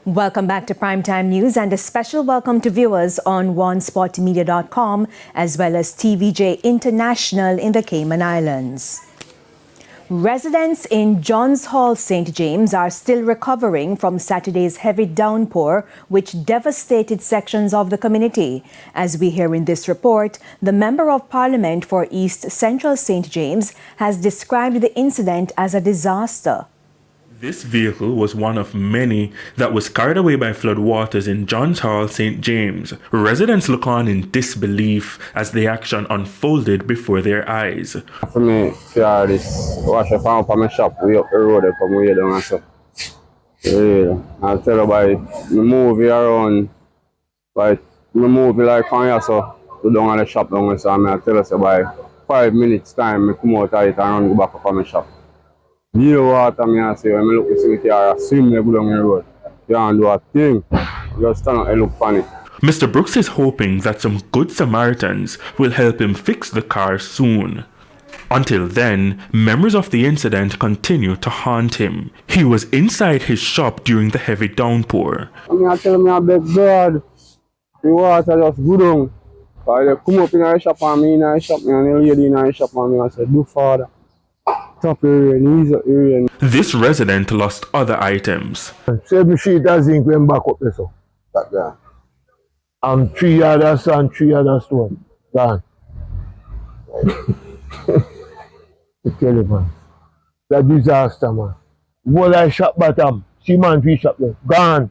Welcome back to Primetime News and a special welcome to viewers on onespotmedia.com as well as TVJ International in the Cayman Islands. Residents in Johns Hall, St. James are still recovering from Saturday's heavy downpour which devastated sections of the community. As we hear in this report, the Member of Parliament for East Central St. James has described the incident as a disaster. This vehicle was one of many that was carried away by floodwaters in Johns Hall, St. James. Residents look on in disbelief as the action unfolded before their eyes. For me, this wash up on my shop, we up the road from way down and so. Yeah, I'll tell you by me move around, by me move like from here so to down at the shop down so I'll tell you so by 5 minutes time I come out of it and run go back up on my shop. The water, I say, when I look at the car, swim down the road. You can't do a thing. Just stand up and look funny. Mr. Brooks is hoping that some good Samaritans will help him fix the car soon. Until then, memories of the incident continue to haunt him. He was inside his shop during the heavy downpour. I tell me I beg God, the water just go down. So they come up in the shop and me in the shop, and the lady in the shop and me I say, do father. This resident lost other items. 7 sheets of zinc went back up there, so. Back there. And 3 other sand, 3 other stone. Gone. I tell you, man. That disaster, man. Whole I shop bottom, cement fish shop there. Gone.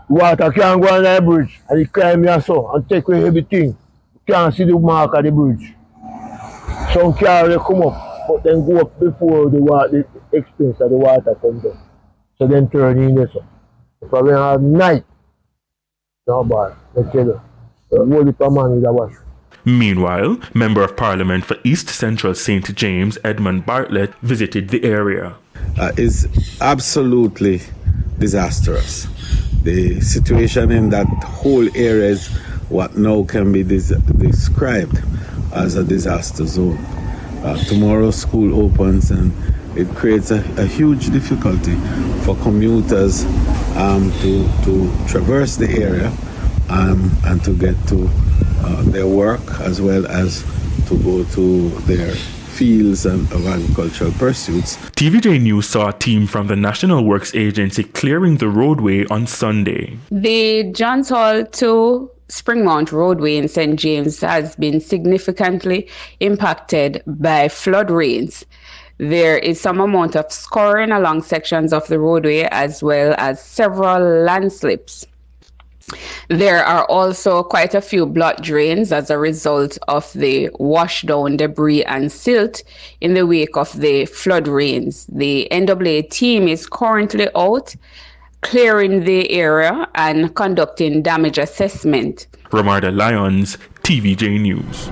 Water can't go on the bridge. And it climb here so and take away everything. You can't see the mark of the bridge. Some car they come up. But then go up before the expense of the water comes down. So then turn in there. So probably have night. No bad. I tell you. Hold it a man with a wash. Meanwhile, Member of Parliament for East Central St. James, Edmund Bartlett, visited the area. Is absolutely disastrous. The situation in that whole area is what now can be described as a disaster zone. Tomorrow school opens and it creates a huge difficulty for commuters to traverse the area and to get to their work as well as to go to their fields and of agricultural pursuits. TVJ News saw a team from the National Works Agency clearing the roadway on Sunday. The Johns Hall to Springmount roadway in St. James has been significantly impacted by flood rains. There is some amount of scoring along sections of the roadway as well as several landslips. There are also quite a few blood drains as a result of the washdown debris and silt in the wake of the flood rains. The NAA team is currently out clearing the area and conducting damage assessment. Ramarda Lyons, TVJ News.